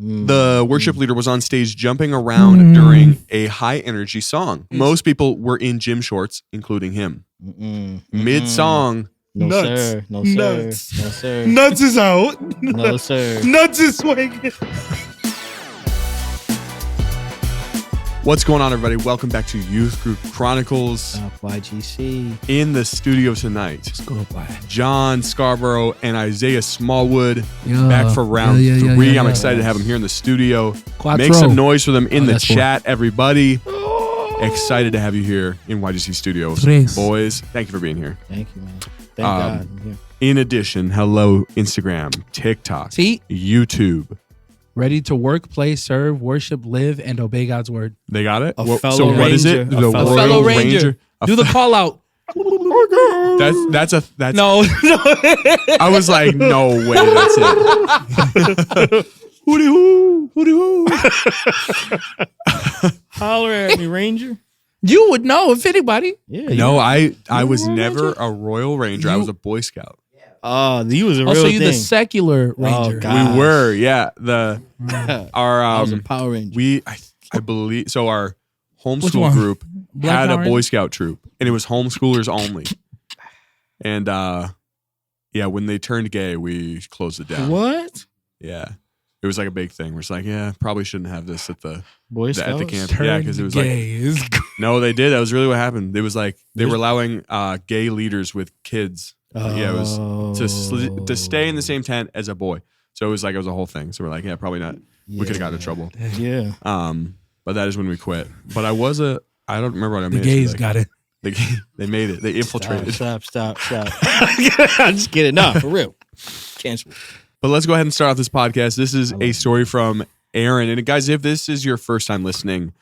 The worship leader was on stage jumping around during a high energy song. Most people were in gym shorts, including him. Mid-song. No, sir. No, sir. Nuts. No, sir. Nuts is out. No, sir. Nuts is swinging. What's going on, everybody? Welcome back to Youth Group Chronicles. YGC. In the studio tonight, Let's go by. John Scarborough and Isaiah Smallwood Yeah. back for round three. I'm excited to have them here in the studio. Quattro. Make some noise for them in the that's chat, everybody. Excited to have you here in YGC Studios. Tres. Boys, thank you for being here. Thank you, man. Thank God. I'm here. In addition, hello, Instagram, TikTok, See? YouTube. Ready to work, play, serve, worship, live, and obey God's word. They got it? A fellow So what is it? ranger. The A fellow Royal Ranger. Do the call out. That's No. I was like, no way, that's it. Hooty hoo. Hooty hoo. Holler at me, Ranger. You would know if anybody. Yeah. No, I was Royal never Ranger? a Royal Ranger. I was a Boy Scout. You was a real Also, thing. you the secular ranger. God. We were, yeah. Our I was a Power Ranger. I believe so. Our Which homeschool one? group Black had a Power Boy Ranger? Scout troop, and it was homeschoolers only. And yeah, when they turned gay, we closed it down. What? Yeah, it was like a big thing. We're just like, yeah, probably shouldn't have this at the Boy at Scouts? the camp. Turned Yeah, because it was like gay is good. no, they did. That was really what happened. It was like they were allowing gay leaders with kids. Yeah, it was to stay in the same tent as a boy. So it was like it was a whole thing. So we're like, yeah, probably not. We could have got in trouble. Yeah. But that is when we quit. But I don't remember what I The made. gays got it. They made it. They infiltrated. Stop. I'm just kidding. No, for real. Cancel. But let's go ahead and start off this podcast. This is a story from Aaron. And guys, if this is your first time listening,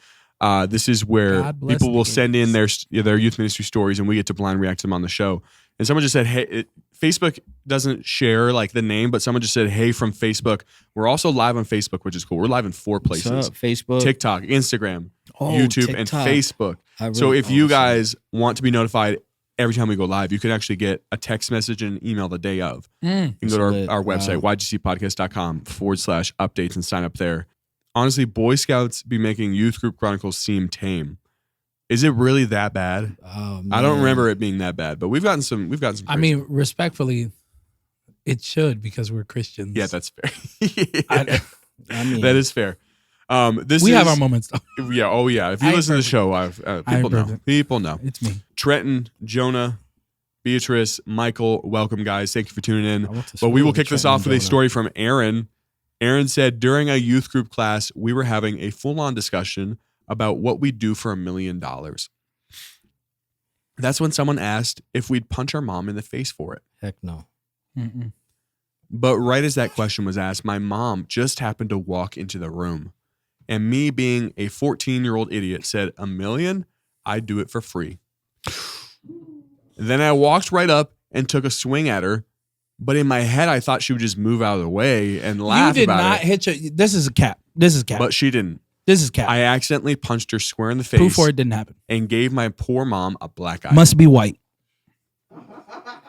this is where God bless people will the send in their youth ministry stories and we get to blind react to them on the show. And someone just said, hey, Facebook doesn't share like the name, but someone just said, hey, from Facebook. We're also live on Facebook, which is cool. We're live in 4 places. What's up? Facebook. TikTok, Instagram, Oh, YouTube, and TikTok. Facebook. So if you guys want to be notified every time we go live, you can actually get a text message and an email the day of. You can go to our website, ygcpodcast.com/updates and sign up there. Honestly, Boy Scouts be making Youth Group Chronicles seem tame. Is it really that bad? Oh, man. I don't remember it being that bad, but we've gotten some. I mean, respectfully, it should because we're Christians. yeah, that's fair. I mean, that is fair. we have our moments, though. Yeah. Oh, yeah. If you listen to the show, people know. perfect. People know. It's me. Trenton, Jonah, Beatrice, Michael, welcome, guys. Thank you for tuning in. I went to But school we will with kick this Trenton off with a Jonah. story from Aaron. Aaron said, during a youth group class, we were having a full-on discussion about what we'd do for $1 million. That's when someone asked if we'd punch our mom in the face for it. Heck no. Mm-mm. But right as that question was asked, my mom just happened to walk into the room. And me being a 14-year-old idiot said, $1 million? I'd do it for free. Then I walked right up and took a swing at her. But in my head, I thought she would just move out of the way and laugh You did about not it. hit your. This is a cap. This is cap. But she didn't. This is cap. I accidentally punched her square in the face Proof for it didn't happen. and gave my poor mom a black eye. Must be white.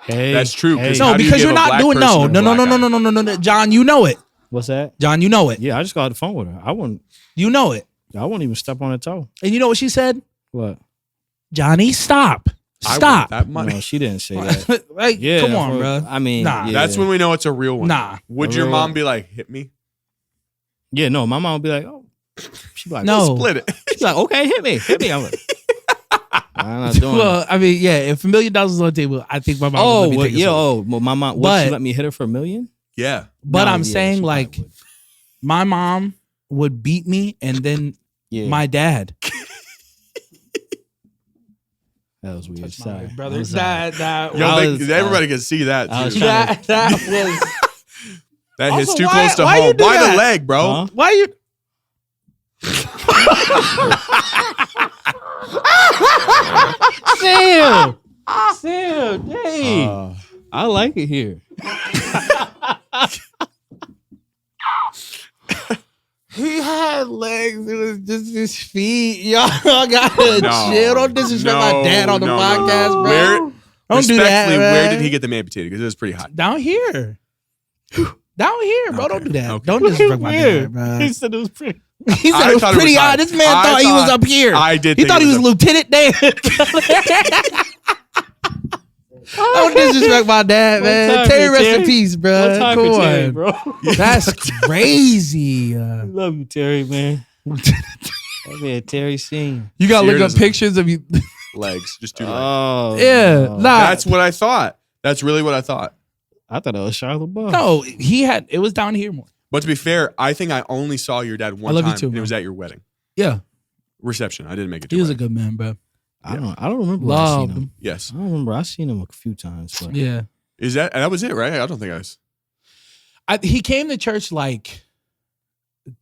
Hey. That's true. Hey. Because No, how do you because give you're a not black doing person no. a black eye? No. John, you know it. What's that? John, you know it. Yeah, I just got off the phone with her. I wouldn't even step on her toe. And you know what she said? What? Johnny, stop. I Stop. want that money. No, she didn't say that. Like, Yeah, come on, for- bro. I mean, Nah. yeah. That's when we know it's a real one. Nah. Would A your real mom one. be like, hit me? Yeah, no, my mom would be like, oh. She'd be like, No. Split it. She's like, okay, hit me. I'm like, I'm not doing Well, it. I mean, yeah, if $1 million is on the table, I think my mom would Oh, let me well, take a yeah. swing. Oh, well, my mom, would But- she let me hit her for $1 million? Yeah. But No, I'm yeah, saying, she like, probably would. my mom would beat me and then Yeah, my dad. that was weird. Sorry, brother. I'm sorry. That Yo, I they- was- everybody can see that, I was too. trying to- that was. That hits Also, too why- close to why you home. do Why that? the leg, bro? Huh? Why you? Sam, dang. I like it here. He had legs. It was just his feet. Y'all gotta No. chill. Don't disrespect my dad on the podcast, bro. Where, Don't do that. respectfully, where man. did he get them amputated? Because it was pretty hot. Down here? Down here, bro. Okay. Don't do that. Okay. Don't disrespect my dad, Weird. bro. He said it was pretty. He said I it was thought it pretty was high. high. This man I thought he was thought- up here. I did He think thought it he was was Lieutenant Dan. Don't disrespect my dad, man. time Terry, for rest in Terry. peace, bro. No time Come for Terry, on. bro. That's crazy. Love you, Terry, man. That man, Terry Senior. You gotta look up Seriously. pictures of you. Legs. Just 2 legs. Oh, Yeah, no. nah. That's what I thought. That's really what I thought. I thought that was Charlotte Ball. No, it was down here more. But to be fair, I think I only saw your dad one I love you time, too, and it bro. was at your wedding Yeah, reception. I didn't make it. To he was a wedding. good man, bro. I don't remember where I Loved seen him. him. Yes. I don't remember. I seen him a few times. But Yeah, Is that was it, right? I don't think I was. he came to church like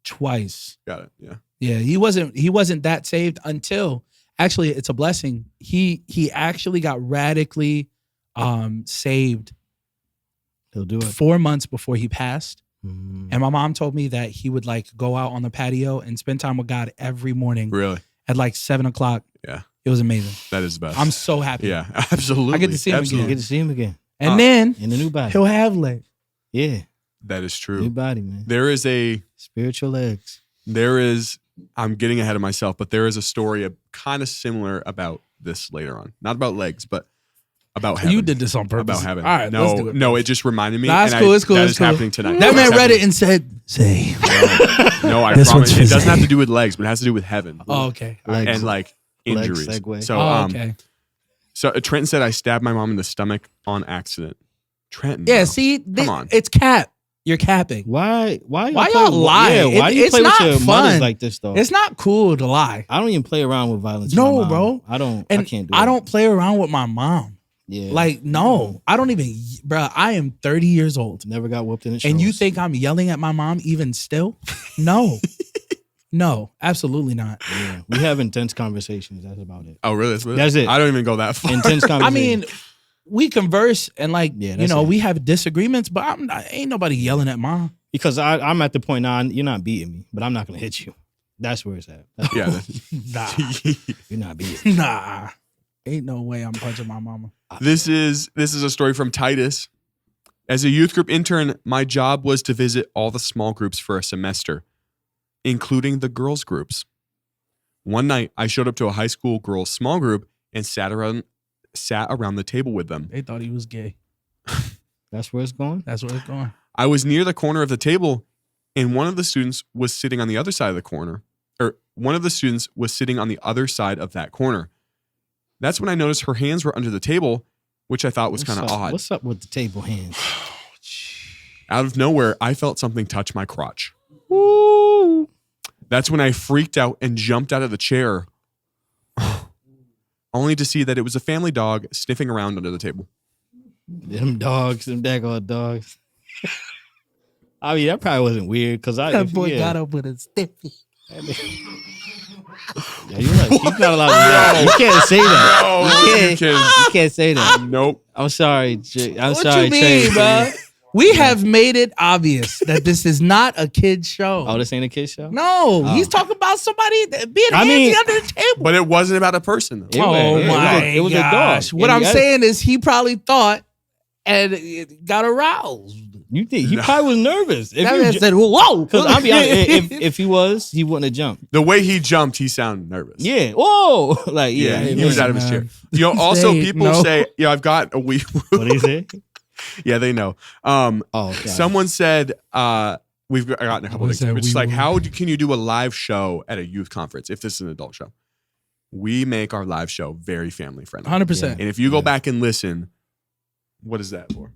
twice. Got it. Yeah. Yeah, he wasn't that saved until actually it's a blessing. He actually got radically saved he'll do it. 4 months before he passed. Mm. And my mom told me that he would like go out on the patio and spend time with God every morning Really? at like 7:00. Yeah. It was amazing. That is the best. I'm so happy. Yeah, absolutely. I get to see him You Absolutely. get to see him again And then in the new body. he'll have legs. Yeah, That is new true. body, man. There is Spiritual legs. I'm getting ahead of myself, but there is a story kind of similar about this later on. Not about legs, but about heaven. You did this on purpose. About heaven. All right, no, let's do it. no, it just reminded me. Nah, it's and cool, it's cool, That it's is cool. happening tonight. That man It's read it happening. and said, "Say." No, I This promise. one's It for doesn't Zay. have to do with legs, but it has to do with heaven. Oh, okay. Legs. And like Leg injuries. segue. So, Oh, okay. So Trenton said I stabbed my mom in the stomach on accident. Trenton. Yeah, no. see, Come on. it's cap. You're capping. Why Why play y'all with- lie? Yeah, why do you It's play with not your fun. mothers like this though? It's not cool to lie. I don't even play around with violence. No, with my mom. bro. I don't. And I can't do it. I don't play around with my mom. Yeah. Like, no, I don't even, bro. I am 30 years old. Never got whooped in the And you shows. think I'm yelling at my mom even still? No. No, absolutely not. Yeah. We have intense conversations. That's about it. Oh, really? That's it. I don't even go that far. Intense I conversations. mean, we converse and like, Yeah, you know, it. we have disagreements, but ain't nobody yelling at mom. Because I'm at the point now, you're not beating me, but I'm not going to hit you. That's where it's at. Yeah. that's- You're not beating me. Nah. Ain't no way I'm punching my mama. This is a story from Titus. As a youth group intern, my job was to visit all the small groups for a semester, including the girls groups. One night, I showed up to a high school girls small group and sat around the table with them. They thought he was gay. That's where it's going. That's where it's going. I was near the corner of the table, and one of the students was sitting on the other side of the corner, or one of the students was sitting on the other side of that corner. That's when I noticed her hands were under the table, which I thought was kind of odd. What's up with the table hands? Out of nowhere, I felt something touch my crotch. Woo! That's when I freaked out and jumped out of the chair, only to see that it was a family dog sniffing around under the table. Them dogs, them daggone dogs. I mean, that probably wasn't weird because That boy got up with a stiffy. Yeah, you're right. He's not allowed to do that. You can't say that. You can't say that. Nope. I'm sorry. I'm What sorry, you mean, Trey. bro? We have made it obvious that this is not a kid's show. Oh, this ain't a kid show? No, he's talking about somebody being handsy under the table. But it wasn't about a person, though. It was a dog. gosh. What And I'm saying is he probably thought and it got aroused. You think he probably was nervous? If That you man ju- said, whoa. Because I'll be honest, if he was, he wouldn't have jumped. The way he jumped, he sounded nervous. Yeah. Whoa. Like, Yeah, yeah. he was out of his chair. You know, also Say people no. say, I've got a week. What did he say? Yeah, they know. Oh, okay. Someone said, we've gotten a couple of Someone things. said It's we like, will. how can you do a live show at a youth conference if this is an adult show? We make our live show very family friendly. 100%. And if you go back and listen, what is that for?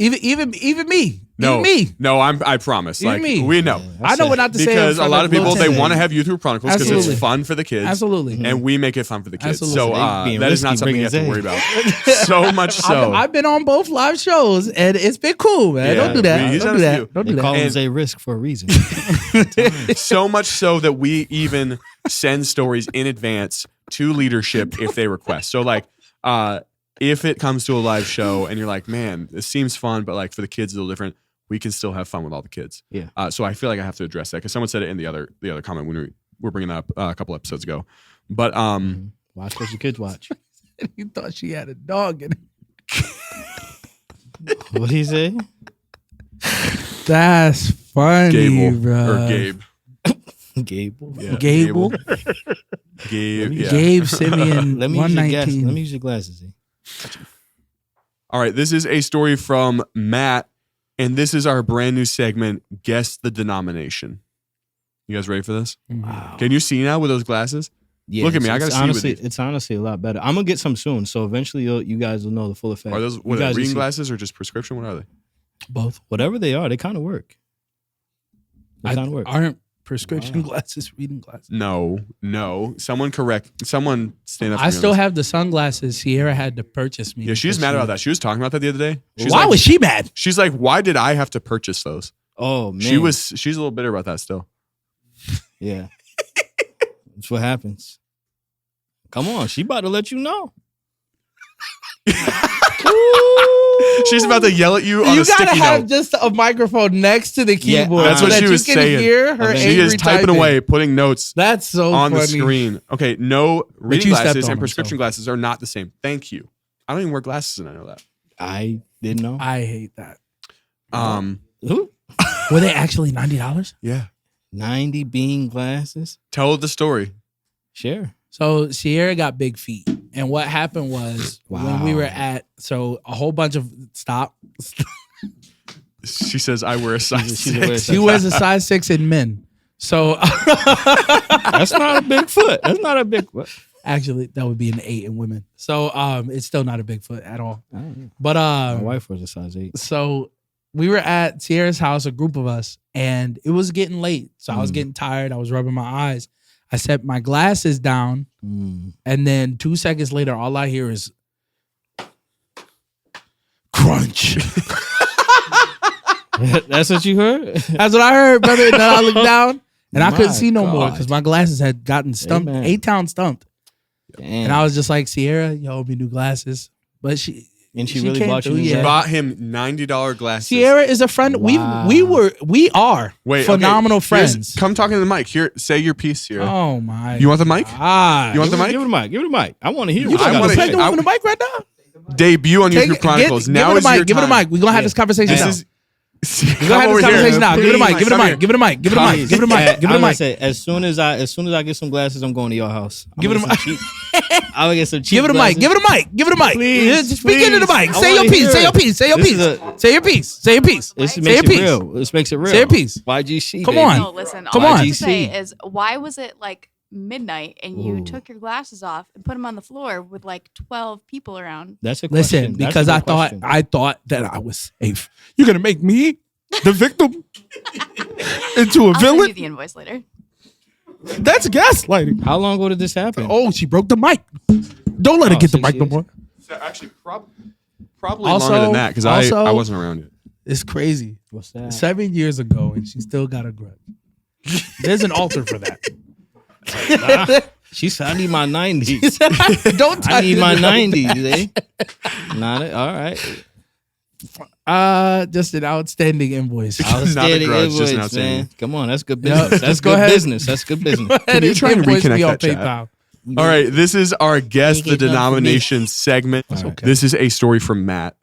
Even me. No, Even me. no, I promise. Even Like me. we know. I know what not to say. in Because a front lot of people, they Lieutenant. want to have Youth Group Chronicles because Absolutely. it's fun for the kids. Absolutely. And we make it fun for the kids. Absolutely. So They being that is not risky something you have to bringing worry Zay. about. So much so. I've been on both live shows and it's been cool, man. Yeah, Don't do that. he's Don't done do a that. few. Don't do They call that. him And- Zay Risk for a reason. So much so that we even send stories in advance to leadership if they request. So like, if it comes to a live show and you're like, man, this seems fun, but like for the kids, it's a little different. We can still have fun with all the kids. Yeah. So I feel like I have to address that because someone said it in the other comment when we were bringing that up a couple episodes ago. But Watch what your kids watch. You thought she had a dog in it. What did he say? That's funny, Gable bro. or Gabe. Gable. Yeah, Gable. Gabe. Yeah. Gabe Simeon. Let me use your 119. Let me use your glasses. All right, this is a story from Matt, and this is our brand new segment, Guess the Denomination. You guys ready for this? Wow. Can you see now with those glasses? Yeah, Look at me, I gotta see with honestly, these. it's honestly a lot better. I'm gonna get some soon, so eventually you guys will know the full effect. Are those You what, guys will reading see. glasses or just prescription? What are they? Both. Whatever they are, they kind of work. They kind of work. Aren't prescription glasses reading glasses? No. Someone stand up for I me still on this. have the sunglasses Sierra had to purchase me. Yeah, she's mad about that. She was talking about that the other day. She's Why like, was she mad? She's like, why did I have to purchase those? Oh man, She's a little bitter about that still. Yeah, that's what happens. Come on, she about to let you know. She's about to yell at you on You a gotta sticky have note. just a microphone next to the Yeah, keyboard. That's so what that she you was can saying. hear her She She is angry typing away, putting notes That's so on funny. the screen. Okay, no, reading you stepped glasses on and him, prescription so. glasses are not the same. Thank you. I don't even wear glasses, and I know that. I didn't know. I hate that. Who? Were they actually $90? Yeah. 90 bean glasses. Tell the story. Sure. So Sierra got big feet. And what happened was when we were Wow. a whole bunch of She says, "I wear a size She's a wear a 6." She wears a size 6 in men. So That's not a big foot. That's not a big foot. actually that would be an 8 in women. So it's still not a big foot at all. I don't know. But My wife was a size 8. so we were at Sierra's house, a group of us, and it was getting late. So I was Mm. getting tired. I was rubbing my eyes. I set my glasses down, and then 2 seconds later, all I hear is crunch. That's what you heard? That's what I heard, brother. And then I looked down, and I couldn't My see no more God. because my glasses had gotten stumped, Amen. 8-town stumped. Damn. And I was just like, Sierra, you owe me new glasses. But she really came bought you through, new She yeah. glasses? bought him $90 glasses. Sierra is a friend. Wow. We are Wait, phenomenal okay. Here's- friends. Come talk in the mic. Here, say your piece, Sierra. Oh my! You want the mic? God. You want the mic? Give it a mic. Give it a mic. I want to hear You what I gonna you wanna got play to hear- say. the woman the mic right now? Debut on Youth Group Chronicles. Now give is it a your mic. Give it a time. mic. We're gonna have this conversation This now. is. We're gonna have Come this over here. conversation now. Give it a mic. Please, Give it a come mic. here. Give it a mic. Give it a mic. Give it a mic. Give it a I'm gonna mic. say as soon as I get some glasses, I'm going to your house. Give it a mic. I'm gonna get some cheap Give it a mic. glasses. Give it a mic. Give it a mic. Please, Just speak into the mic. I Say your wanna piece. hear Say your it. piece. Say your This piece. is a- Say your piece. Say your piece. This Say makes your it piece. real. This makes it real. Say your piece. YGC. Come baby. on. No, listen. Come all I on. have to say YGC. is, why was it like midnight and you Ooh. took your glasses off and put them on the floor with like 12 people around? That's a question. Listen, That's a because good I question. thought that I was safe. You're gonna make me the victim into a I'll send you villain? the invoice later. That's gaslighting. How long ago did this happen? Oh, she broke the mic. Don't let her Oh, get the 6 mic no years? more. Actually, probably Also- longer than that because I also- wasn't around yet. It's crazy. What's that? 7 years ago, and she still got a grudge. There's an altar for that. She said, I need my 90. Don't I touch need it, my no. 90. They not it. All right. Just an outstanding invoice. Outstanding grudge, just an invoice, outstanding. man. Come on, that's good Yeah, business. That's just go good ahead. business. That's good business. Can you try and reconnect me on that chat? PayPal? All right, this is our Guess the get none from me. Denomination segment. okay. This is a story from Matt.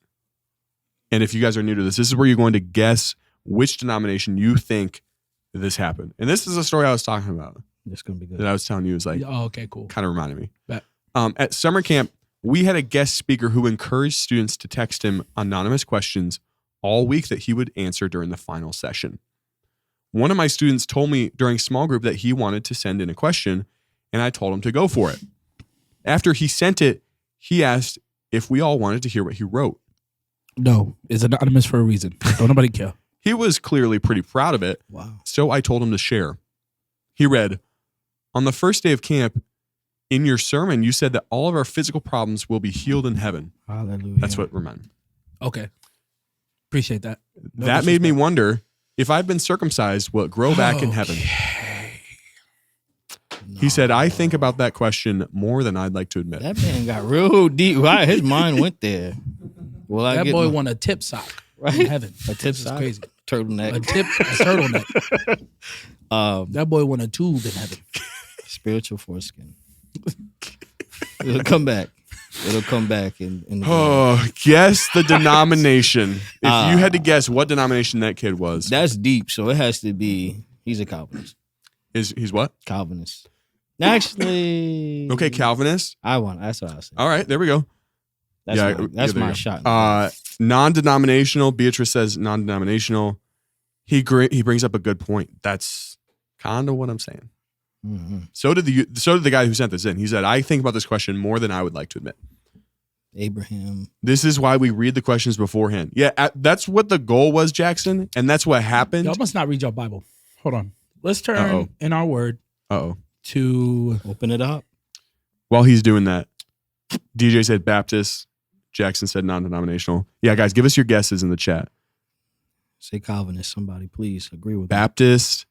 And if you guys are new to this is where you're going to guess which denomination you think this happened. And this is a story I was talking about That's gonna be good. that I was telling you is like Oh, okay, cool. kind of reminded me. Bet. At summer camp, we had a guest speaker who encouraged students to text him anonymous questions all week that he would answer during the final session. One of my students told me during small group that he wanted to send in a question, and I told him to go for it. After he sent it, he asked if we all wanted to hear what he wrote. No, it's anonymous for a reason. Don't nobody care. He was clearly pretty proud of it, Wow. so I told him to share. He read, "On the first day of camp, in your sermon, you said that all of our physical problems will be healed in heaven." Hallelujah. That's what reminded. Okay. Appreciate that. No That made me disrespect. wonder if I've been circumcised, will it grow back in heaven? He said, I think about that question more than I'd like to admit. That man got real deep. Right, his mind went there. Well, I That get boy my- won a tip sock right in heaven. a tip This is sock, crazy. turtleneck. A turtleneck. That boy won a tube in heaven. Spiritual foreskin. Come back. It'll come back in Oh, guess the denomination. If you had to guess what denomination that kid was. That's deep, so it has to be. He's a Calvinist. He's what? Calvinist. Actually. Okay, Calvinist. That's what I was saying. All right, there we go. That's there my you shot. go. Non-denominational. Beatrice says non-denominational. He brings up a good point. That's kind of what I'm saying. Mm-hmm. So did the guy who sent this in. He said, I think about this question more than I would like to admit. Abraham. This is why we read the questions beforehand. Yeah, that's what the goal was, Jackson, and that's what happened. Y'all must not read your Bible. Hold on. Let's turn Uh-oh. in our word to Open it up. While he's doing that, DJ said Baptist. Jackson said non-denominational. Yeah, guys, give us your guesses in the chat. Say Calvinist. Somebody, please agree with Baptist.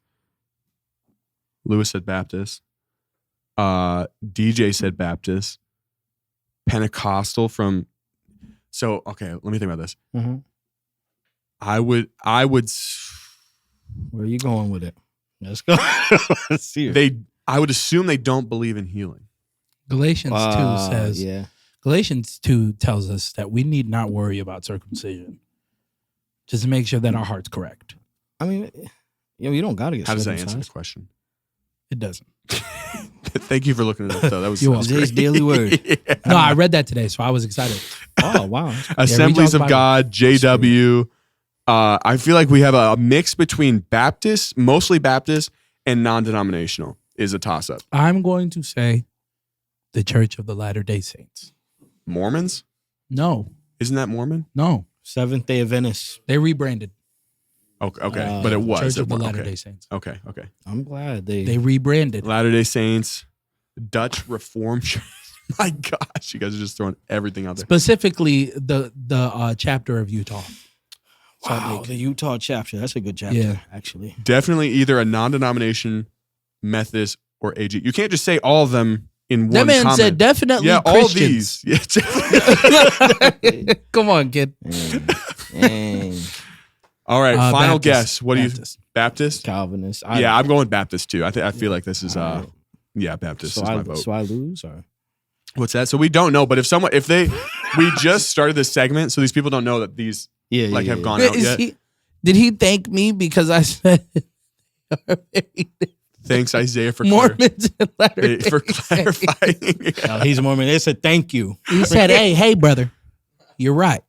Lewis said Baptist. DJ said Baptist. Pentecostal from. So okay, let me think about this. me. Mm-hmm. I would. Where are you going with it? Let's go. Let's see it. I would assume they don't believe in healing. Galatians 2 says, Yeah. Galatians 2 tells us that we need not worry about circumcision. Just to make sure that our heart's correct. I mean, you don't got to get How does that answer the circumcised. question? It doesn't. Thank you for looking it up, though. That was, You're that was Today's great. daily word. Yeah. No, I read that today, so I was excited. Oh, wow. Assemblies y'all's of God, JW. I feel like we have a mix between Baptist, mostly Baptist, and non-denominational is a toss-up. I'm going to say the Church of the Latter-day Saints. Mormons? No, Isn't that Mormon? no. Seventh-day Adventist. They rebranded. Okay. But it was. Church of the Okay. Latter-day Saints. Okay. I'm glad they They rebranded. Latter-day Saints, Dutch Reformed Church. My gosh, you guys are just throwing everything out there. Specifically, the chapter of Utah. Salt Wow, Lake. the Utah chapter. That's a good chapter, Yeah. actually. Definitely either a non-denomination, Methodist, or AG. You can't just say all of them in That one man comment. said definitely Yeah, all Christians. these. Yeah. Come on, kid. Dang. All right, final Baptist. guess. What do you Baptist. Baptist? Calvinist. Yeah, I'm going Baptist too. I feel like this is All right. yeah, Baptist So is my vote. so I lose, or What's that? So we don't know, but we just started this segment, so these people don't know that these yeah, have gone out yet. Did he thank me because I said Thanks, Isaiah, for Mormons and Latter-day for Saints? clarifying. No, he's a Mormon. They said thank you. He said, hey, brother, you're right.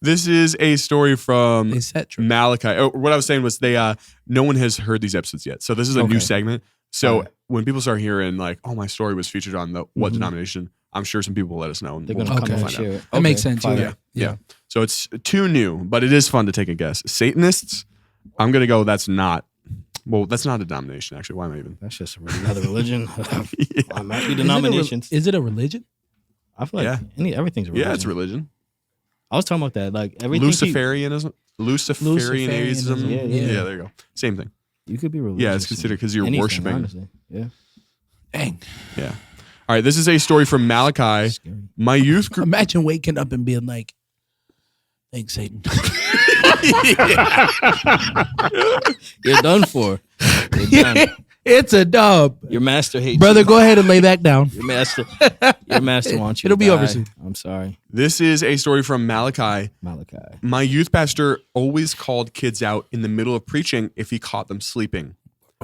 This is a story from They said true. Malachi. Oh, what I was saying was no one has heard these episodes yet, so this is a new Okay. segment. So All right. when people start hearing like, "Oh, my story was featured on the what Mhm. denomination," I'm sure some people will let us know. And They're we'll gonna Okay. come and find share out. it. That makes sense. fire. Yeah. So it's too new, but it is fun to take a guess. Satanists, I'm gonna go. That's not a denomination. Actually, why am I even? That's just another religion. Yeah. I might be Is it a denominations. Is it a religion? I feel like everything's a religion. Yeah, it's religion. I was talking about that. Like everything. Luciferianism. Luciferianism. Yeah, yeah. There you go. Same thing. You could be religious. Yeah, it's considered because you're anything, worshiping. Honestly. Yeah. Dang. Yeah. All right. This is a story from Malachi. Scary. My youth group. Imagine waking up and being like, thanks, Satan. You're done for. You're done. It's a dub. Your master hates Brother, you. go ahead and lay back down. Your master wants you. It'll to be die. over soon. I'm sorry, This is a story from Malachi. Malachi. My youth pastor always called kids out in the middle of preaching if he caught them sleeping,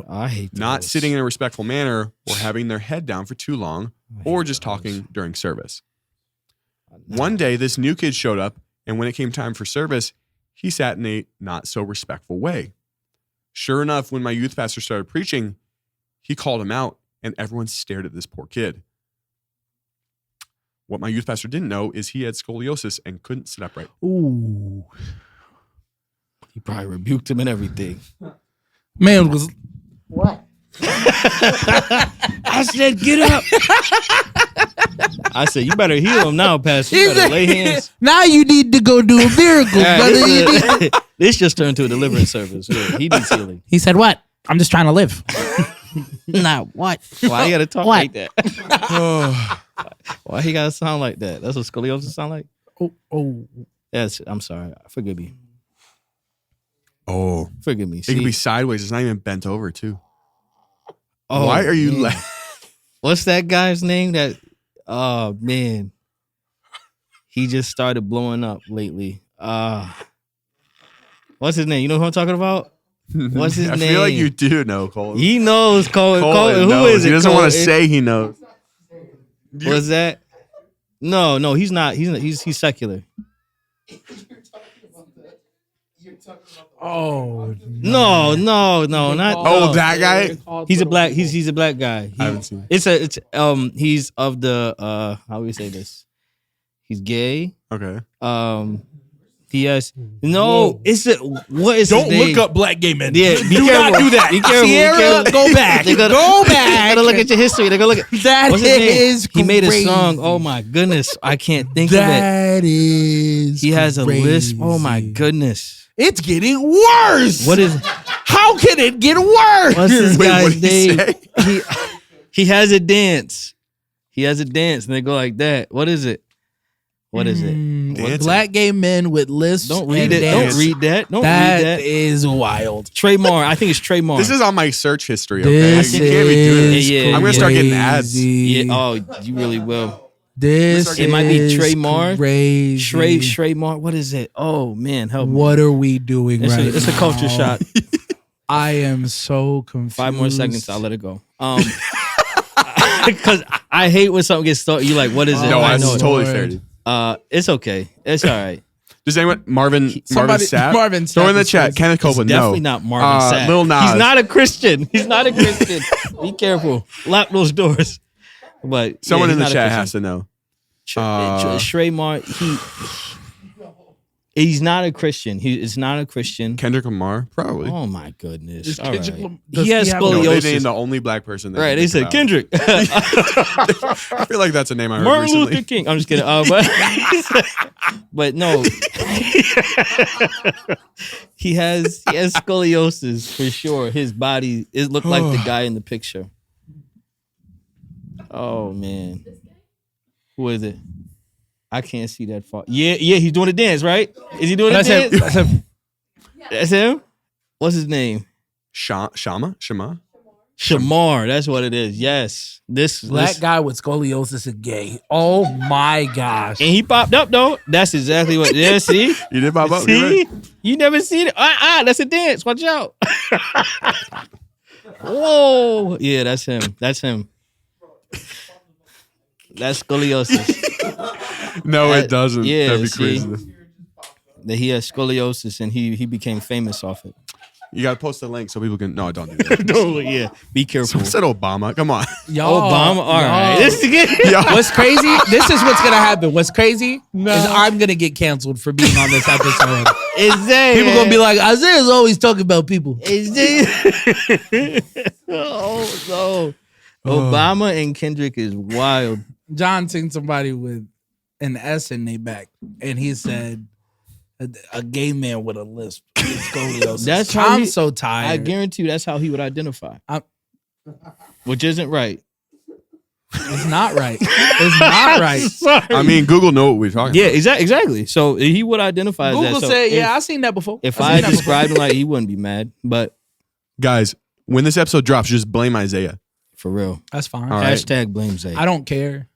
I hate not those. sitting in a respectful manner or having their head down for too long I hate or just those. talking during service. No. One day, this new kid showed up, and when it came time for service, he sat in a not so respectful way. Sure enough, when my youth pastor started preaching, he called him out, and everyone stared at this poor kid. What my youth pastor didn't know is he had scoliosis and couldn't sit upright. Ooh. He probably rebuked him and everything. Man was. I said, get up. I said, you better heal him now, Pastor. You better lay hands. Now you need to go do a miracle, brother. You need- This just turned to a deliverance service. Yeah, he needs healing. He said, what? I'm just trying to live. Nah, what? Why you gotta talk What? like that? Oh, Why he gotta sound like that? That's what scoliosis sound like? Oh. Yes, I'm sorry. Forgive me. oh. Forgive me. It could be sideways. It's not even bent over, too. Oh, Why are you man. laughing? What's that guy's name? That Oh man, he just started blowing up lately. What's his name? You know who I'm talking about? What's his I name? feel like you do know, Cole. He knows Cole. Who knows. is it? He doesn't Cole? want to say he knows. What's that? No, he's not. He's secular. Oh No, not. Oh, that guy? He's a black. He's a black guy. I haven't seen It's he's of the how do we say this? He's gay. Okay. He has no. It's a what is? Don't his name? look up black gay men. Yeah, be do careful. not do that. Be careful. Sierra, go back. They gotta- Go They back. gotta look at your history. They gotta look at That what's his name? is He made a crazy. song. Oh my goodness, I can't think of it. That is. He has a list. Oh my crazy. goodness. It's getting worse. What is? How can it get worse? What's this Wait, guy's what did he name? say? He has a dance. He has a dance, and they go like that. What is it? What is it? Dancing. Black gay men with lisps. Don't read and it. dance. Don't read that. Don't That read that. is wild. Trey Moore. I think it's Trey Moore. This is on my search history, okay? This You can't be doing this. is Yeah, I'm going to start getting ads. crazy. yeah. Oh, you really will. This It might be is Trey Moore. Crazy. Trey Moore. What is it? Oh man, help me. What are we doing It's, right it's a now? culture shot. I am so confused. 5 more seconds. I'll let it go. Because I hate when something gets started. You're like, what is it? No, I it's know it. totally Lord. fair, dude. It's okay. It's all right. Does anyone, Marvin Sapp? Marvin Sapp Throw in the is chat. crazy. Kenneth Copeland, no. Definitely not Marvin Sapp. Lil Nas. He's not a Christian. He's not a Christian. Be careful. Lock those doors. But Someone yeah, in the he's not a chat has Christian. to know. Trey Moore, he's not a Christian. He is not a Christian. Kendrick Lamar? Probably. Oh my goodness. Does All Kendrick right. Lam- does He has he have- No, they scoliosis. named the only black person that Right, you they think said about. Kendrick. I feel like that's a name I heard Martin recently. Luther King. I'm just kidding. But no. he has scoliosis for sure. His body it looked like the guy in the picture. Oh man. Who is it? I can't see that far. Yeah, he's doing a dance, right? Is he doing a That's dance? him. That's him. That's him? What's his name? Shama? Shamar. That's what it is. Yes. This Black guy with scoliosis and gay. Oh my gosh. and he popped up though. That's exactly what. Yeah, see? You did pop up. See? You're right. You never seen it. That's a dance. Watch out. Whoa. Yeah, that's him. That's him. That's scoliosis. No, it doesn't. yeah, That'd be see? crazy. That he has scoliosis and he became famous off it. You got to post the link so people can. No, don't do that. Oh yeah. Be careful. Someone said Obama. Come on. Y'all, Obama. All right. y'all- This is good. What's crazy? This is what's gonna happen. What's crazy is I'm gonna get canceled for being on this episode. Isaiah. People gonna be like, Isaiah's always talking about people. Isaiah. Oh no. Obama and Kendrick is wild. John seen somebody with an S in their back, and he said, "A gay man with a lisp." With scoliosis. That's how I'm he- so I tired. guarantee you that's how he would identify. I'm- Which isn't right. It's not right. It's not right. Sorry. I mean, Google know what we're talking yeah, about. exactly. So he would identify as Google that. So said, if, "Yeah, I seen that before." if I I seen that before. described him like he wouldn't be mad, but Guys, when this episode drops, just blame Isaiah. for real. That's fine. All right. Hashtag blame Zay. I don't care.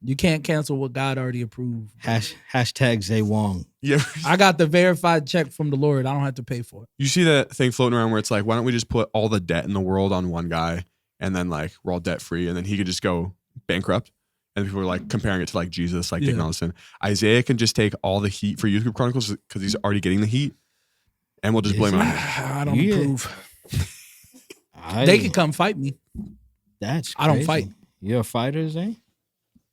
You can't cancel what God already approved. Hashtag Zay Wong. Yeah. I got the verified check from the Lord. I don't have to pay for it. You see that thing floating around where it's like, why don't we just put all the debt in the world on one guy and then like we're all debt free and then he could just go bankrupt? And people are like comparing it to like Jesus, like taking all this in. Isaiah can just take all the heat for Youth Group Chronicles because he's already getting the heat, and we'll just blame him on him. I don't Yeah. approve. They can come fight me. That's I don't crazy. fight. You're a fighter, Zay?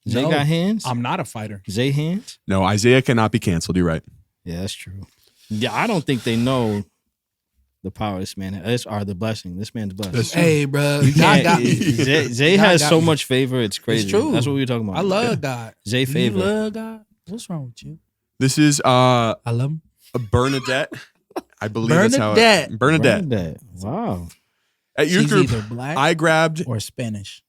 Zay No, got hands? I'm not a fighter. Zay hands? No, Isaiah cannot be canceled. You're right. Yeah, that's true. Yeah, I don't think they know the power this man has, or the blessing. This man's blessed. Hey, bro, You God can't- got me. Zay God has got so me. much favor, it's crazy. true. That's what we were talking about. I love God. Zay You favor. love God? What's wrong with you? This is I love him. a Bernadette. I believe that's how Bernadette. Bernadette. Wow. At Youth She's Group, either black I grabbed. or Spanish.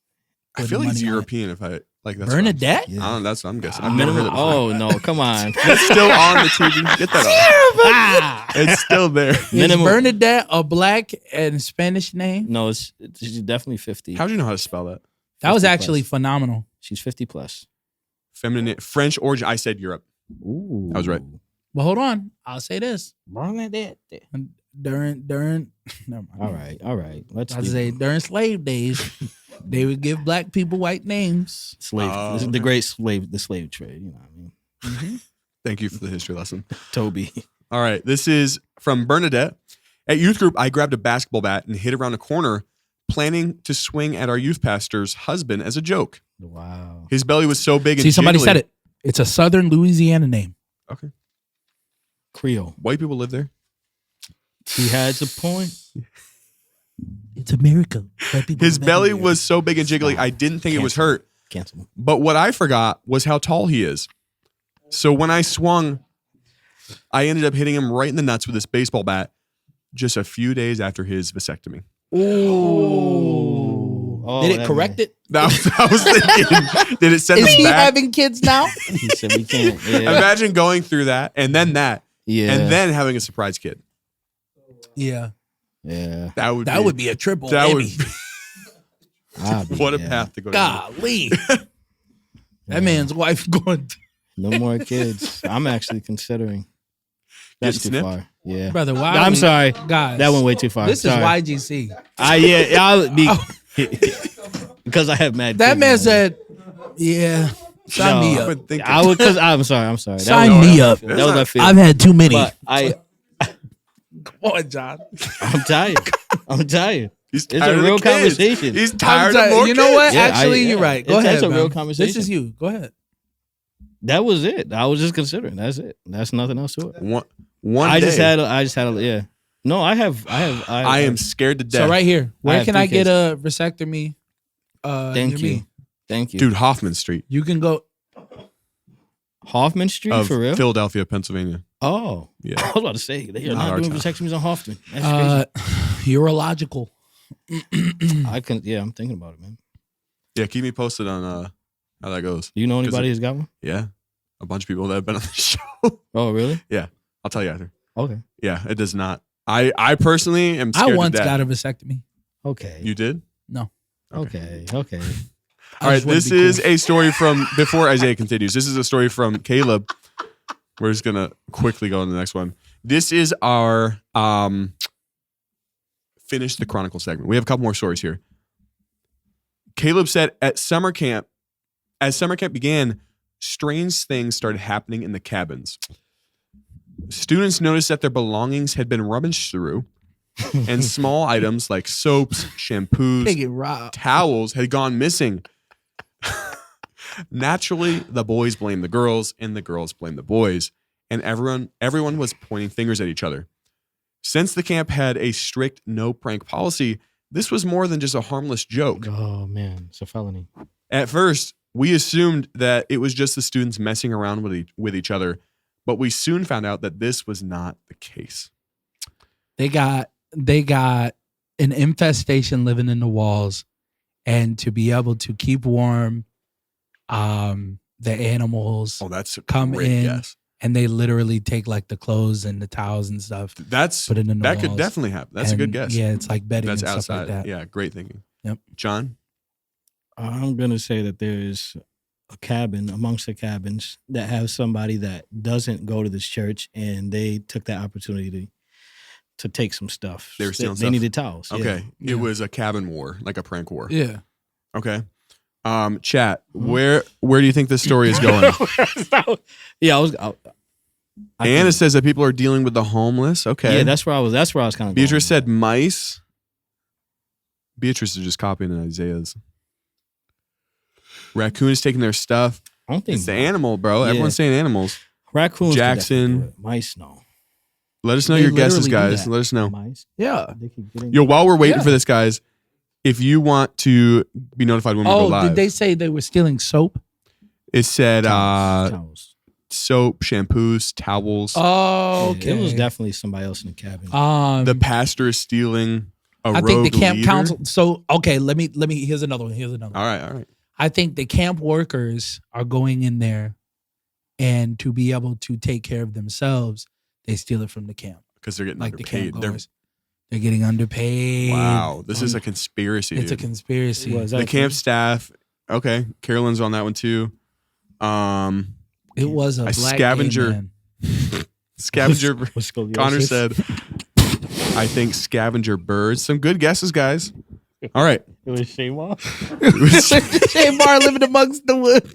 I with feel like it's money on it. European. If I like that's Bernadette? What I don't know, that's what I'm guessing. I've never heard Minimum. it before. Oh no! Come on. It's still on the TV. Get that off. It's still there. Is Minimum. Bernadette a black and Spanish name? No, she's definitely 50. How'd you know how to spell that? That was 50 actually plus. phenomenal. She's 50 plus. feminine, French origin. I said Europe. Ooh. I was right. Well, hold on. I'll say this. Bernardet. During never mind. All right. Let's I say during slave days, they would give black people white names. slave. Oh, This is okay. the great slave trade. You know what I mean? Thank you for the history lesson. Toby. All right. This is from Bernardet. At youth group, I grabbed a basketball bat and hid around a corner, planning to swing at our youth pastor's husband as a joke. Wow. His belly was so big and See, somebody jiggly. said it. It's a Southern Louisiana name. Okay. Creole. White people live there. He has a point. It's America. His belly was so big and jiggly, I didn't think it was hurt. Cancel. But what I forgot was how tall he is. So when I swung, I ended up hitting him right in the nuts with this baseball bat just a few days after his vasectomy. Ooh. Oh, Did it that correct man. it? I was thinking, did it send Is him he back? having kids now? He said we can't. Yeah. Imagine going through that and then that Yeah. and then having a surprise kid. Yeah. Yeah. That would be a triple that would whammy. what a path to go down. Golly. That man's wife going, No more kids. I'm actually considering. That's too Getting far. Yeah. brother, why? I'm sorry. Guys. That went way too far. This Sorry. is YGC. I'll be because I have mad. That kids man now. said, yeah, sign me I've up. been thinking- I would because I'm sorry. That Sign was, me up. That was my feeling. I've had too many. But Come on, John. I'm tired. I'm tired. He's It's tired a of real the kids. conversation. He's tired of more You know kids. what? Yeah, Actually, you're right. Go That's ahead. a real man. conversation. This is you. Go ahead. That was it. I was just considering. That's it. That's nothing else to it. One I day, just had a yeah. No, I I am scared to death. So right here, where have can 3 I get kids. a vasectomy? Thank near you. me? Thank you. Dude, Hoffman Street You can go. Hoffman Street of for real? Philadelphia, Pennsylvania. Oh. Yeah. I was about to say they are Not our not doing town. vasectomies on Hoffman. That's Urological. crazy. I'm thinking about it, man. Yeah, keep me posted on how that goes. Do you know 'Cause anybody who's got one? Yeah. A bunch of people that have been on the show. Oh, really? I'll tell you after. Okay. Yeah, it does not. I personally am scared I once to death. got a vasectomy. Okay. You did? Okay. All right, just wanna this be is cool. a story from, before Isaiah continues, this is a story from Caleb. We're just going to quickly go on to the next one. This is our finish the Chronicle segment. We have a couple more stories here. Caleb said as summer camp began, strange things started happening in the cabins. Students noticed that their belongings had been rummaged through and small items like soaps, shampoos, They get robbed. towels had gone missing. Naturally, the boys blamed the girls and the girls blamed the boys, and everyone was pointing fingers at each other. Since the camp had a strict no prank policy, this was more than just a harmless joke. Oh man, it's a felony. At first, we assumed that it was just the students messing around with each other, but we soon found out that this was not the case. They got an infestation living in the walls, and to be able to keep warm, the animals Oh, that's a come great in, guess. and they literally take like the clothes and the towels and stuff, That's put it in the that could walls. definitely happen. That's a good And, guess. Yeah, it's like bedding That's and stuff outside. like that. Yeah, great thinking. Yep. John? I'm gonna say that there's a cabin amongst the cabins that have somebody that doesn't go to this church, and they took that opportunity to take some stuff. They were stealing They stuff? needed towels. yeah. Okay. Yeah. It was a cabin war, like a prank war. Yeah. Okay. Chat, where do you think this story is going? Yeah, I Anna think- says that people are dealing with the homeless. Okay. Yeah, that's where I was kind of. Beatrice said mice. Beatrice is just copying Isaiah's. Raccoon is taking their stuff. I don't think It's the animal, bro. Yeah. Everyone's saying animals. raccoons. could Jackson. definitely do it. Mice, no. Let us know They your guesses, literally do guys. that. Let us know. Mice. Yeah. They could get in. Yo, while we're waiting Yeah. for this, guys, if you want to be notified when we go Oh, live, did they say they were stealing soap? it said Towels. soap, shampoos, towels. Oh, Yeah, okay. it was definitely somebody else in the cabin. The pastor is stealing a I rogue think the camp leader. council. So okay, let me. Here's another one. All right. I think the camp workers are going in there, and to be able to take care of themselves, they steal it from the camp. Because they're getting Like the camp underpaid. goers, they're getting underpaid. Wow, this is a conspiracy. It's a dude. conspiracy. Was The that camp staff. Okay, Carolyn's on that one too. It was a black scavenger. gay man. Scavenger. With scoliosis. Connor said, I think scavenger birds. Some good guesses, guys. All right. It was Shayma. Shane Barr living amongst the woods.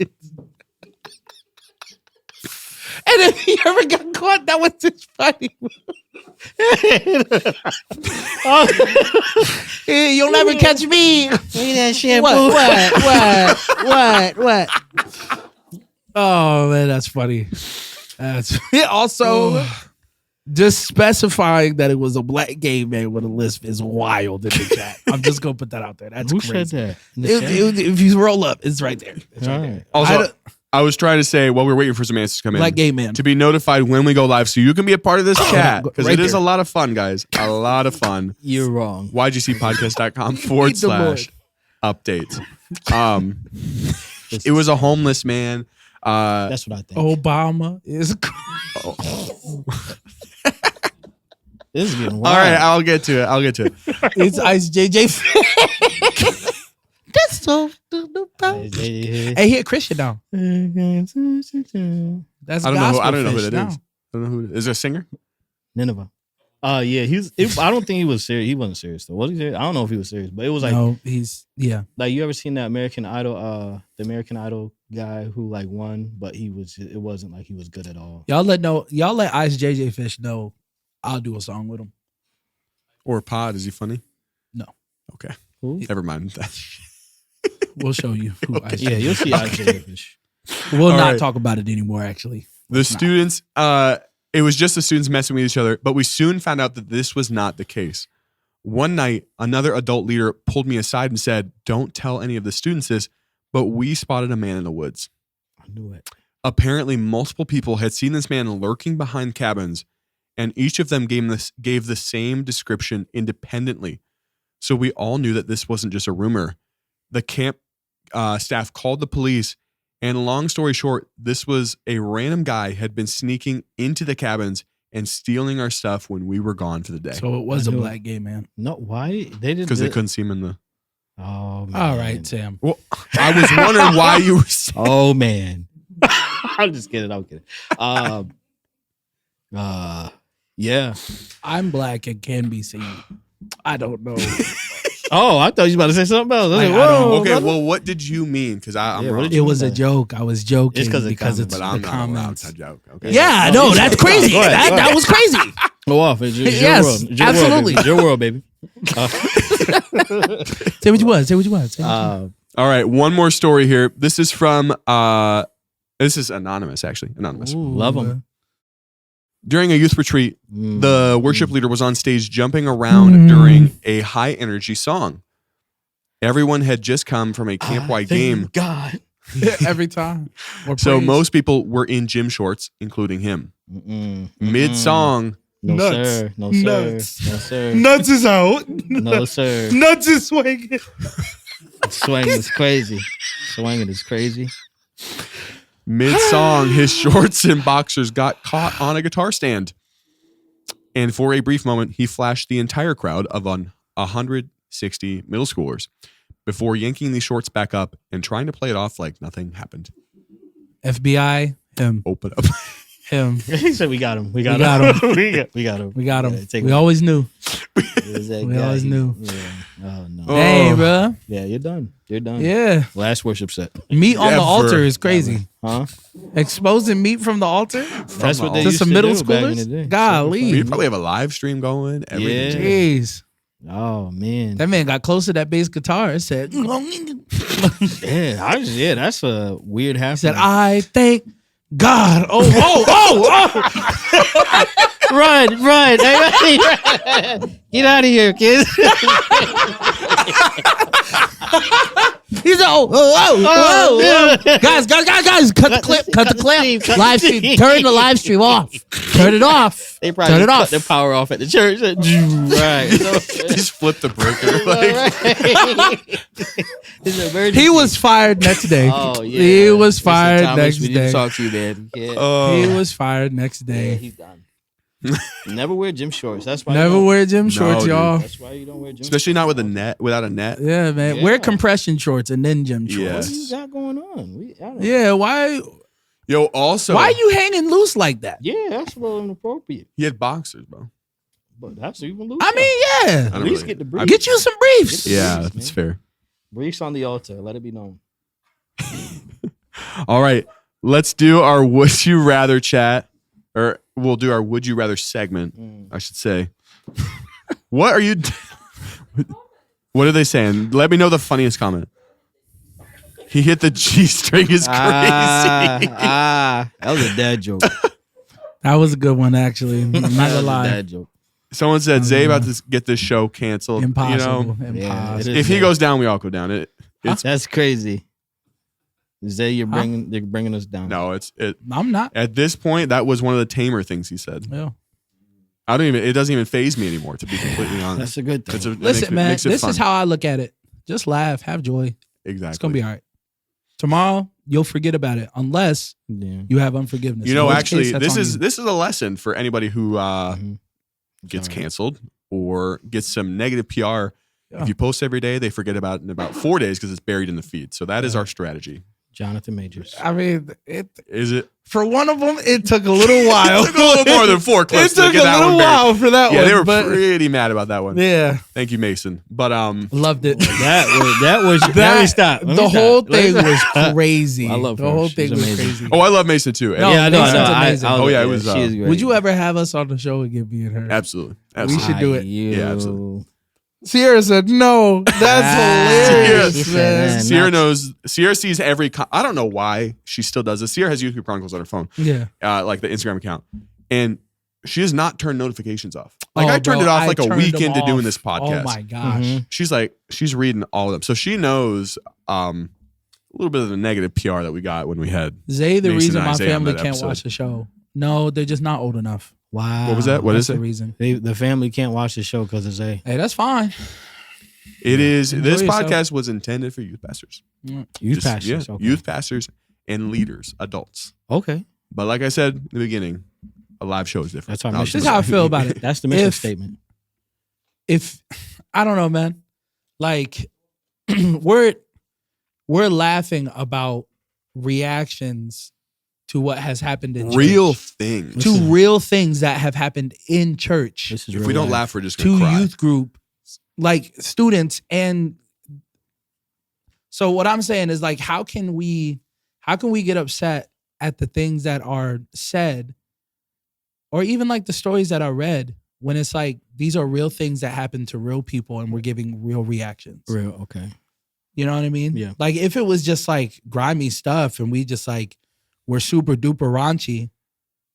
And if he ever got caught, that was just funny. Hey, you'll never catch me. Look at that shampoo. What? Oh man, that's funny. That's also just specifying that it was a black gay man with a lisp is wild in the chat. I'm just gonna put that out there. That's Who crazy. said that? If you roll up, it's right there. It's right there. Also, I was trying to say while we're waiting for some answers to come in, Black gay man. to be notified when we go live, so you can be a part of this chat because right it is there. a lot of fun, guys. A lot of fun. You're wrong. ygcpodcast.com/updates. It was a homeless man. That's what I think. Obama is. This is getting wild. All right, I'll get to it. It's Ice JJ. That's so. Hey, here, Christian now. That's I don't know who Fish that now. is. I don't know who it is. Is there a singer? Nineveh. Yeah, I don't think he was serious. He wasn't serious though. Was he serious? I don't know if he was serious, but it was like, No, he's like you ever seen that American Idol? The American Idol guy who like won, but it wasn't like he was good at all. Y'all let Ice JJ Fish know. I'll do a song with him. Or Pod? Is he funny? No. Okay. Who? Never mind that. We'll show you who Ice Yeah, JJ you'll see Isaiah Fish. We'll All not right. talk about it anymore. Actually, The students, it was just the students messing with each other, but we soon found out that this was not the case. One night, another adult leader pulled me aside and said, "Don't tell any of the students this, but we spotted a man in the woods." I knew it. Apparently, multiple people had seen this man lurking behind cabins, and each of them gave the same description independently. So we all knew that this wasn't just a rumor. The camp staff called the police, and long story short, this was a random guy had been sneaking into the cabins and stealing our stuff when we were gone for the day. so it was a I knew black gay man. No, why they didn't? Because they couldn't see him in the... Oh man. All right, Sam. Well, I was wondering why you were saying... Oh man. I'm just kidding. I'm kidding. Yeah. I'm black and can be seen. I don't know. Oh, I thought you was about to say something else. I was Like, like, I don't- whoa. Okay, brother. well, what did you mean? Because I'm Yeah, what wrong. did It you was a mean? joke. I was joking It's 'cause of because comments. it's But the I'm not allowed comments. to joke. Okay. Yeah, No, no, you that's said- crazy. Go ahead, go That ahead. was crazy. Go off. It's your Yes, world. It's your absolutely. World, baby. It's your world, baby. Say what you want. Say what you want. Say what you want. Uh, All right, one more story here. This is from this is anonymous, actually. Anonymous. love 'em. During a youth retreat, mm, the worship leader was on stage jumping around during a high energy song. Everyone had just come from a camp-wide thank game, God. Every time. More so praise. most people were in gym shorts, including him. Mm-mm, Mid-song, No Nuts. sir. No sir. Nuts. No sir. Nuts is out. No sir. Nuts is swinging. Swinging is crazy. Swinging is crazy. mid-song, his shorts and boxers got caught on a guitar stand. And for a brief moment, he flashed the entire crowd of 160 middle schoolers before yanking the shorts back up and trying to play it off like nothing happened. FBI, him. Open up. Him. He said we got him. We got got him. we got him. We got him. Yeah, take We him. always knew. It was that we guy. always knew. Yeah. Oh no. Oh. Hey, bro. Yeah, you're done. You're done. Yeah. Last worship set. Meat on the Ever. altar is crazy. Huh? Exposing meat from the altar? That's what they To used some to middle do back in the schoolers? day. Golly. We probably have a live stream going. Everything. Yeah. Jeez. Oh man. That man got close to that bass guitar and said, he Yeah, that's a weird happening. said, I thank God. Oh. Run. Hey, get out of here, kids. He said, oh. Guys, cut the clip. Live stream. Turn the live stream off. Turn it off. They probably Turn it cut off. the power off at the church. Right. Just flip the breaker. He was fired next day. Oh yeah. He was Mr. fired Thomas, next we need to day. talk to you, man. Yeah. He was fired next Yeah, day. he's done. Never wear gym shorts. That's why. Never wear gym shorts, dude. y'all. That's why you don't wear gym. Especially not with a net, without a net. Yeah, man. Yeah. Wear compression shorts and then gym shorts. Yes. What do you got going on? I don't Yeah, why Yo, also, why are you hanging loose like that? Yeah, that's a little inappropriate. he had boxers, bro. But that's even loose. I mean, yeah. I at don't least really- get the briefs. Get you some briefs. Yeah, Briefs, that's man. fair. Briefs on the altar. Let it be known. All right, let's do our would you rather chat, or we'll do our would you rather segment, I should say. What are you? What are they saying? Let me know the funniest comment. He hit the G string is crazy. That was a dad joke. That was a good one, actually. I'm not That gonna was a lie. dad joke. Someone said Zay about to get this show canceled. Impossible. You know, Yeah, Impossible. it if he goes down, we all go down. That's crazy. Zay, you're bringing us down. No, it. I'm not. At this point, that was one of the tamer things he said. Yeah. It doesn't even faze me anymore, to be completely honest. That's a good thing. Listen, man, this is how I look at it. Just laugh, have joy. exactly. It's gonna be all right. Tomorrow, you'll forget about it unless Yeah. you have unforgiveness. You In know, which actually, case, that's this on is you. this is a lesson for anybody who gets Sorry. canceled or gets some negative PR. Yeah. If you post every day, they forget about it in about 4 days because it's buried in the feed. So that is our strategy. Jonathan Majors. I mean, Is it? for one of them, it took a little while. It took a little more than 4 clips. It took to a get that little one buried. while for that Yeah, one. they were but pretty mad about that one. yeah, Thank you, Mason. But loved it. That was let me stop. Let me The stop. whole Let me thing stop. was crazy. I love the her. whole She's thing was amazing. crazy. oh, I love Mason too. No, Yeah, I know. Mason's I amazing. was Oh, yeah, like, it was, she is great. Would you ever have us on the show again, me and her? Absolutely. We Absolutely. should do it. Yeah, absolutely. Sierra said no. That's hilarious, She said man. that. Sierra not- knows. Sierra sees every. I don't know why she still does this. Sierra has Youth Group Chronicles on her phone, Yeah. like the Instagram account, and she has not turned notifications off. Like Oh, I turned bro, it off I like a turned week them into doing off. this podcast. Oh my gosh. Mhm. She's reading all of them, so she knows a little bit of the negative PR that we got when we had. Zay, the Mason reason and my Isaiah on family that can't episode. watch the show. No, they're just not old enough. Wow. What was that? What That's is the it? reason. The family can't watch the show because of Zay. Hey, that's fine. It is. Enjoy This yourself. podcast was intended for youth pastors, Youth Just- pastors. yeah, Okay. youth pastors and leaders, adults. Okay. But like I said in the beginning, a live show is different. That's our No, mission. This is how I feel about it. That's the mission If- statement. If I don't know, man, like we're laughing about reactions to what has happened in real church. things. To real things that have happened in church. This is If real we don't life. laugh, we're just gonna To cry. youth group, like students. And so what I'm saying is like, how can we get upset at the things that are said, or even like the stories that are read, when it's like these are real things that happen to real people and we're giving real reactions. Real. Okay. You know what I mean? Yeah. Like if it was just like grimy stuff and we just like we're super duper raunchy,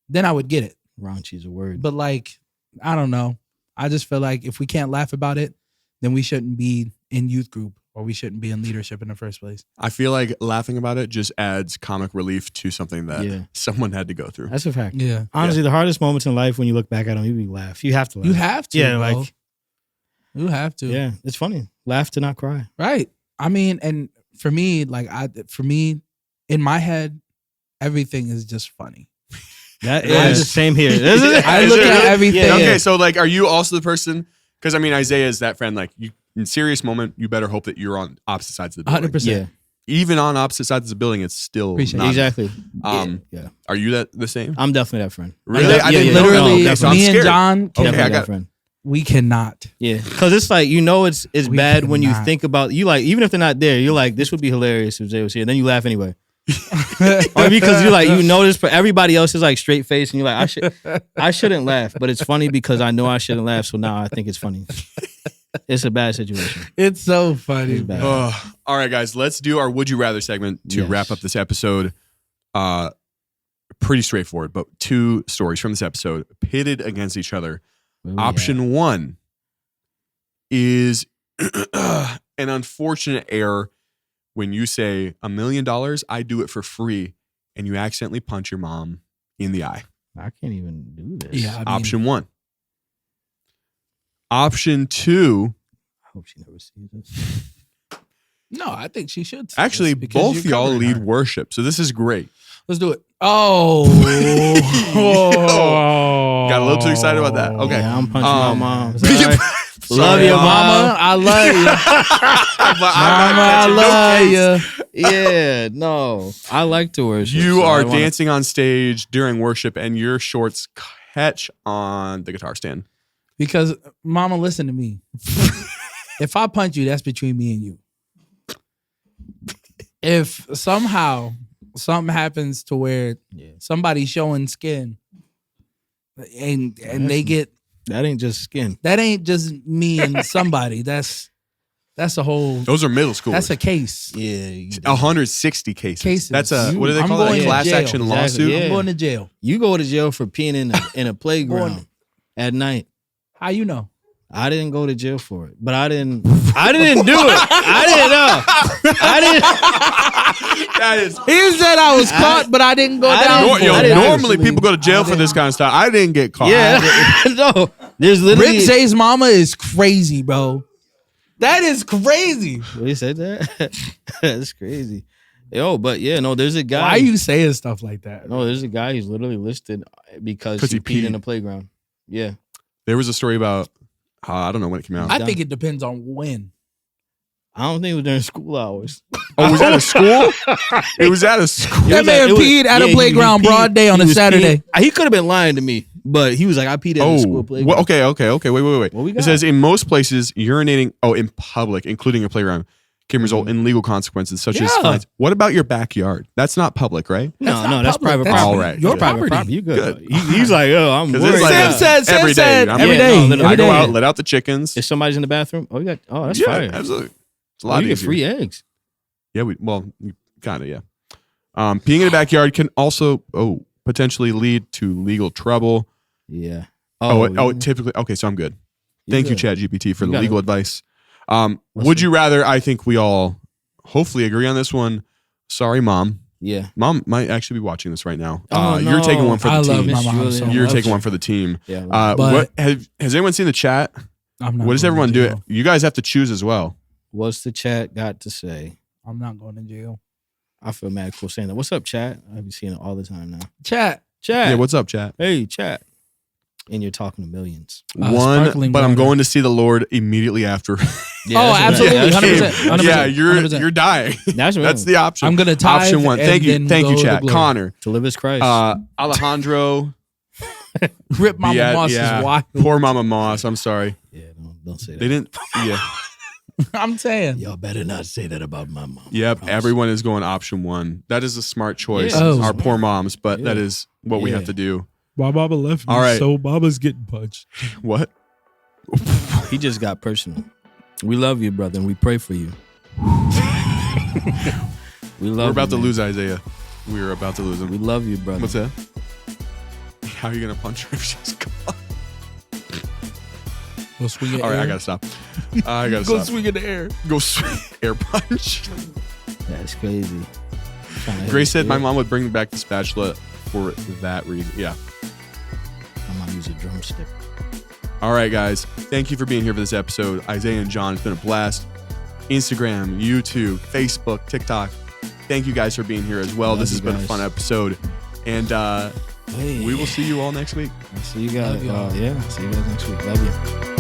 then I would get it. Raunchy's a word. But like, I don't know. I just feel like if we can't laugh about it, then we shouldn't be in youth group or we shouldn't be in leadership in the first place. I feel like laughing about it just adds comic relief to something that Yeah. someone had to go through. That's a fact. Yeah. Honestly, the hardest moments in life when you look back at them, you laugh. You have to laugh. You have to. Yeah, bro. like You have to. yeah, it's funny. Laugh to not cry. Right. I mean, and for me, in my head, everything is just funny. That Yeah. is the same here. I look at everything. Yeah. Okay, so like, are you also the person? Because I mean, Isaiah is that friend. Like, you in serious moment, you better hope that you're on opposite sides of the building. 100%. Yeah, Even on opposite sides of the building, it's still Appreciate not. exactly. Yeah. Are you the same? I'm definitely that friend. Really? I didn't yeah, know. Literally, Okay, so I'm me and scared. John, Okay, Definitely I that got. friend. we cannot. Yeah, because it's like it's We bad when you cannot. think about you like even if they're not there, you're like this would be hilarious if Zay was here. Then you laugh anyway. Or because you're like you notice for everybody else is like straight face and you're like I shouldn't laugh, but it's funny because I know I shouldn't laugh, so now I think it's funny. It's a bad situation. It's so funny. It's bad. bro. All right, guys, let's do our Would You Rather segment to Yes. wrap up this episode. Pretty straightforward, but 2 stories from this episode pitted against each other. Ooh, Option 1 is an unfortunate error when you say $1 million, I do it for free, and you accidentally punch your mom in the eye. I can't even do this. Yeah. I mean, Option 1. Option 2, I hope she never sees this. No, I think she should. see actually, this because both you're y'all covering lead her. worship, so this is great. Let's do it. Oh. Got a little too excited about that. Okay. Yeah, I'm punching my mom. Sorry. Love you, mama. I love you. Mama, I love you. Yeah, no. I like to worship. You so are I wanna- dancing on stage during worship, and your shorts catch on the guitar stand. Because, mama, listen to me. If I punch you, that's between me and you. If somehow something happens to where somebody's showing skin and they get, That ain't just skin. that ain't just me and somebody. That's a whole, Those are middle schoolers. that's a case. Yeah. 160 cases. That's a, what do they I'm call that? going A to class jail. action Exactly, lawsuit? yeah. I'm going to jail. You go to jail for peeing in a playground at night. How you know? I didn't go to jail for it, but I didn't do it. I didn't know. I didn't. That is. He said I was caught, but I didn't go I down didn't- for Yo, it. didn't normally Actually, people go to jail I for this didn't. kind of stuff. I didn't get caught. Yeah. No. There's literally. Rick Zay's mama is crazy, bro. That is crazy. What, you said that? That's crazy. Yo, but yeah, no, there's a guy. Why are you saying stuff like that? No, there's a guy who's literally listed because 'Cause he he peed in peed. the playground. Yeah. There was a story about, I don't know when it came out. I think it depends on when. I don't think it was during school hours. Oh, was that a school? It was at a school. That man peed at a playground broad day on a Saturday. He could have been lying to me, but he was like, I peed at the school Oh, playground. well, okay. Wait. What we It got? says in most places, urinating, in public, including a playground, can result in legal consequences such as Yeah. fines. What about your backyard? That's not public, right? That's No, not that's public. private That's property. all right. Your Good. Private property. property. You good. Good. He's like, I'm 'Cause worried. it's like Sam that said, Sam every day. said, I'm every like, day. no, literally, I Every go day. out, let out the chickens. If somebody's in the bathroom, that's Yeah, fire. absolutely. It's a Oh, lot you get easier. free eggs. Yeah, kind of, yeah. Peeing in a backyard can also, potentially lead to legal trouble. Yeah. Typically. Okay, so I'm good. You're Thank you, good. ChatGPT, for You the got legal it. advice. Would you rather? I think we all hopefully agree on this one. Sorry, Mom. Yeah. Mom might actually be watching this right now. Oh, You're taking no. one for I the love team. my Miss mom Julia. so You're much. taking one for the team. Yeah. But- What has anyone seen the chat? I'm not What does going everyone to do? jail. You guys have to choose as well. What's the chat got to say? I'm not going to jail. I feel mad cool saying that. What's up, chat? I've been seeing it all the time now. Chat. Chat. Yeah, what's up, chat? Hey, chat. And you're talking to millions. One, sparkling but I'm water. going to see the Lord immediately after. Yeah, Oh, that's absolutely, what- 100%. Yeah, 100%. you're 100%. you're dying. That's what That's the option. I'm gonna tithe option one. and Thank you, then thank you, go to chat. glory. Connor, to live as Christ. Alejandro, Rip Mama Moss is wild. Poor Mama Moss. I'm sorry. yeah, don't say that. They didn't. Yeah. I'm saying. Y'all better not say that about my mom. Yep. Promise. Everyone is going option one. That is a smart choice. Yeah. Oh. Our poor moms, but that Yeah. is what we have Yeah. to do. My mama left me, All right. so mama's getting punched. What? He just got personal. We love you, brother, and we pray for you. We love We're about you, to man. lose Isaiah. We are about to lose We him. love you, brother. What's that? How are you gonna punch her if she's gone? Go swing it. All right, I gotta stop. I gotta Go stop. swing in the air. Go swing. Air punch. That's crazy. Trying to Grace hit said my it. mom would bring back the spatula for that reason. Yeah. My mom used a drumstick. All right, guys. Thank you for being here for this episode. Isaiah and John, it's been a blast. Instagram, YouTube, Facebook, TikTok. Thank you guys for being here as well. Love This has you been a guys. fun episode. And Hey. we will see you all next week. See you guys. Love y'all. Yeah. See you guys next week. Love you.